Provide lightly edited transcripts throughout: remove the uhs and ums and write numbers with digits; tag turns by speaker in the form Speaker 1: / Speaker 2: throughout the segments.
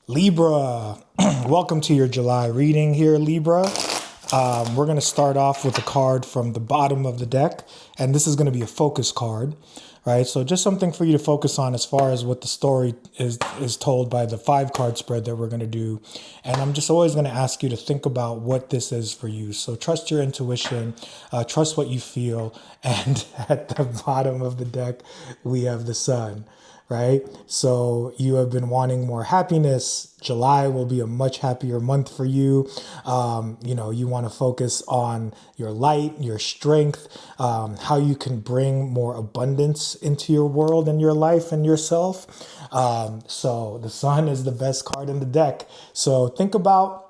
Speaker 1: Libra, welcome to your July reading here, Libra. We're going to start off with a card from the bottom of the deck, and this is going to be a focus card, right? So just something for you to focus on as far as what the story is told by the 5 card spread that we're going to do. And I'm just always going to ask you to think about what this is for you. So trust your intuition, trust what you feel. And at the bottom of the deck, we have the sun. Right? So you have been wanting more happiness. July will be a much happier month for you. You want to focus on your light, your strength, how you can bring more abundance into your world and your life and yourself. So the sun is the best card in the deck. So think about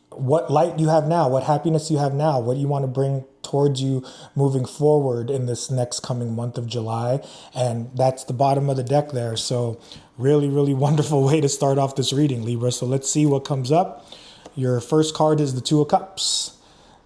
Speaker 1: what light you have now, what happiness you have now, what you want to bring towards you moving forward in this next coming month of July. And that's the bottom of the deck there. So really, really wonderful way to start off this reading, Libra. So let's see what comes up. Your first card is the 2 of Cups.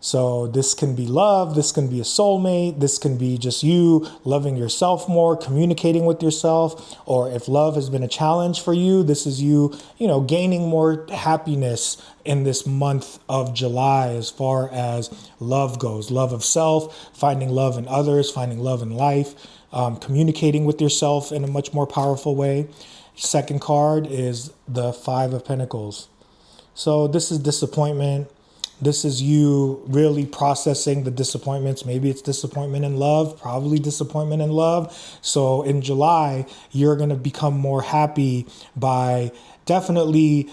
Speaker 1: So this can be love, this can be a soulmate, this can be just you loving yourself more, communicating with yourself, or if love has been a challenge for you, this is you, gaining more happiness in this month of July as far as love goes. Love of self, finding love in others, finding love in life, communicating with yourself in a much more powerful way. Second card is the 5 of Pentacles. So this is disappointment. This is you really processing the disappointments. Maybe it's disappointment in love, probably disappointment in love. So in July, you're going to become more happy by definitely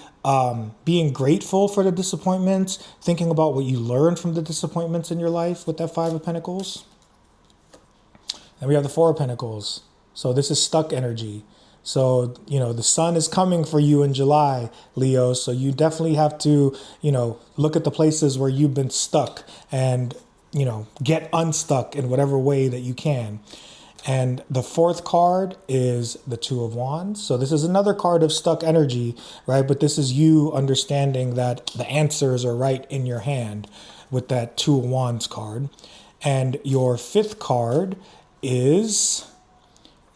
Speaker 1: being grateful for the disappointments, thinking about what you learned from the disappointments in your life with that 5 of Pentacles. And we have the 4 of Pentacles. So this is stuck energy. So, the sun is coming for you in July, Leo. So you definitely have to, look at the places where you've been stuck and, get unstuck in whatever way that you can. And the 4th card is the 2 of Wands. So this is another card of stuck energy, right? But this is you understanding that the answers are right in your hand with that 2 of Wands card. And your 5th card is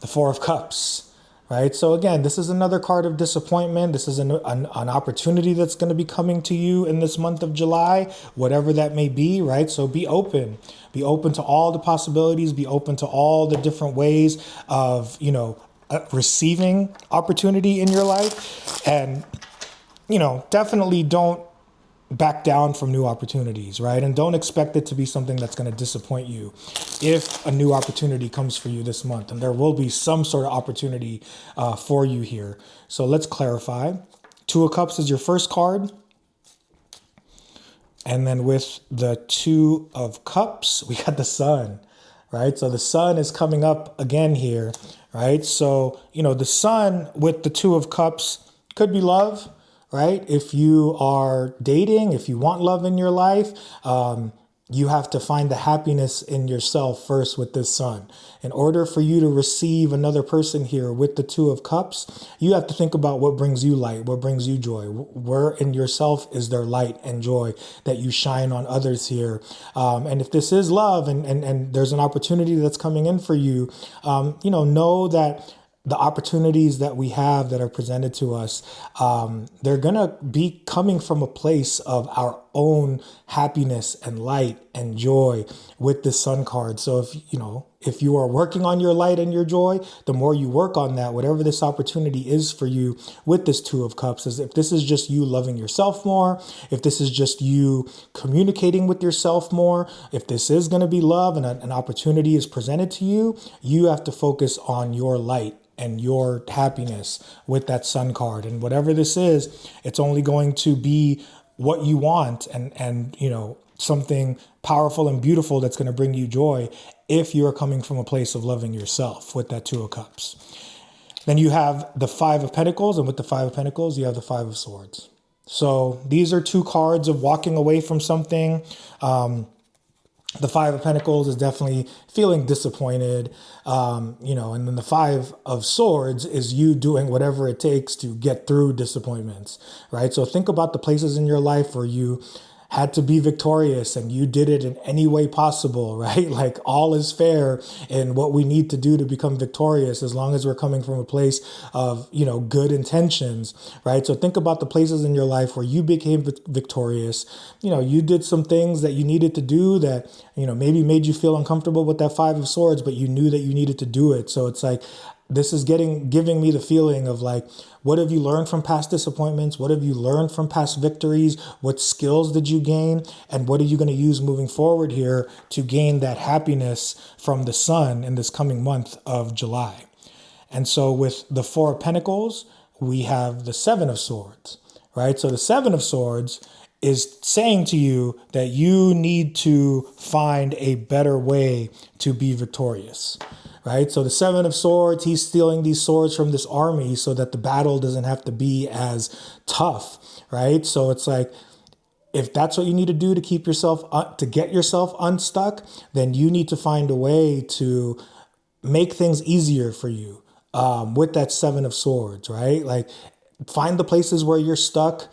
Speaker 1: the 4 of Cups. Right. So again, this is another card of disappointment. This is an opportunity that's going to be coming to you in this month of July, whatever that may be. Right. So be open to all the possibilities, be open to all the different ways of, receiving opportunity in your life. And, definitely don't back down from new opportunities, right? And don't expect it to be something that's going to disappoint you if a new opportunity comes for you this month. And there will be some sort of opportunity for you here. So let's clarify. 2 of Cups is your first card. And then with the 2 of Cups, we got the sun, right? So the sun is coming up again here, right? So, the sun with the 2 of Cups could be love, right? If you are dating, if you want love in your life, you have to find the happiness in yourself first with this sun. In order for you to receive another person here with the 2 of Cups, you have to think about what brings you light, what brings you joy. Where in yourself is there light and joy that you shine on others here? And if this is love and there's an opportunity that's coming in for you, know that the opportunities that we have that are presented to us, they're going to be coming from a place of our own happiness and light and joy with this sun card. So if you are working on your light and your joy, the more you work on that, whatever this opportunity is for you with this 2 of Cups, is if this is just you loving yourself more, if this is just you communicating with yourself more, if this is going to be love and an opportunity is presented to you, you have to focus on your light and your happiness with that sun card. And whatever this is, it's only going to be what you want and something powerful and beautiful that's going to bring you joy if you're coming from a place of loving yourself with that 2 of Cups. Then you have the 5 of Pentacles, and with the 5 of Pentacles, you have the 5 of Swords. So these are 2 cards of walking away from something. The 5 of Pentacles is definitely feeling disappointed, and then the 5 of Swords is you doing whatever it takes to get through disappointments, right? So think about the places in your life where you had to be victorious and you did it in any way possible, right? Like all is fair in what we need to do to become victorious as long as we're coming from a place of, good intentions, right? So think about the places in your life where you became victorious. You did some things that you needed to do that, maybe made you feel uncomfortable with that Five of Swords, but you knew that you needed to do it. So it's like, this is giving me the feeling of like, what have you learned from past disappointments? What have you learned from past victories? What skills did you gain? And what are you going to use moving forward here to gain that happiness from the sun in this coming month of July? And so with the Four of Pentacles, we have the Seven of Swords, right? So the Seven of Swords is saying to you that you need to find a better way to be victorious, right? So the Seven of Swords, he's stealing these swords from this army so that the battle doesn't have to be as tough, right? So it's like, if that's what you need to do to keep yourself, to get yourself unstuck, then you need to find a way to make things easier for you with that Seven of Swords, right? Like find the places where you're stuck.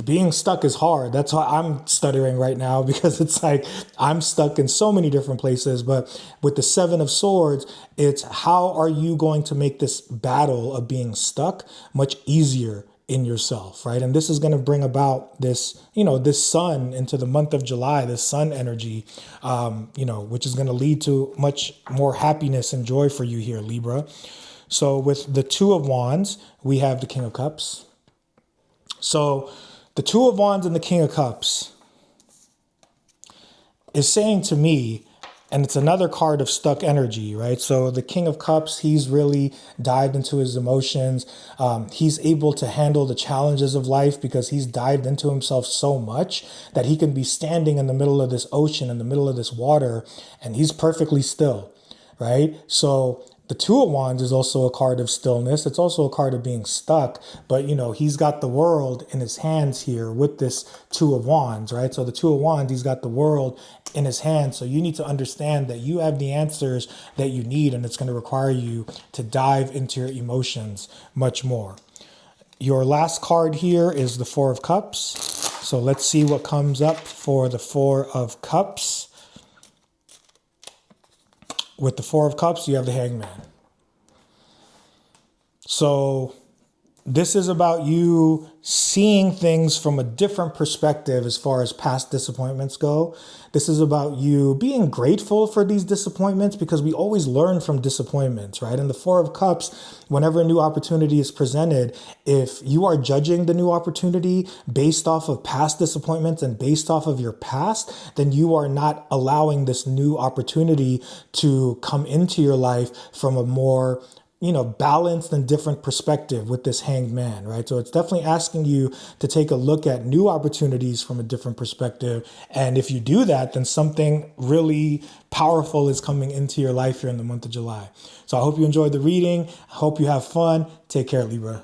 Speaker 1: Being stuck is hard. That's why I'm stuttering right now, because it's like I'm stuck in so many different places. But with the Seven of Swords, it's how are you going to make this battle of being stuck much easier in yourself, right? And this is going to bring about this, this sun into the month of July, this sun energy, which is going to lead to much more happiness and joy for you here, Libra. So with the Two of Wands, we have the King of Cups. So the Two of Wands and the King of Cups is saying to me, and it's another card of stuck energy, right? So the King of Cups, he's really dived into his emotions. He's able to handle the challenges of life because he's dived into himself so much that he can be standing in the middle of this ocean, in the middle of this water, and he's perfectly still, right? So the Two of Wands is also a card of stillness. It's also a card of being stuck, but he's got the world in his hands here with this Two of Wands, right? So the Two of Wands, he's got the world in his hands. So you need to understand that you have the answers that you need, and it's going to require you to dive into your emotions much more. Your last card here is the Four of Cups. So let's see what comes up for the Four of Cups. With the Four of Cups, you have the Hangman. So this is about you seeing things from a different perspective as far as past disappointments go. This is about you being grateful for these disappointments, because we always learn from disappointments, right? And the Four of Cups, whenever a new opportunity is presented, if you are judging the new opportunity based off of past disappointments and based off of your past, then you are not allowing this new opportunity to come into your life from a more balanced and different perspective with this Hanged Man, right? So it's definitely asking you to take a look at new opportunities from a different perspective. And if you do that, then something really powerful is coming into your life here in the month of July. So I hope you enjoyed the reading. I hope you have fun. Take care, Libra.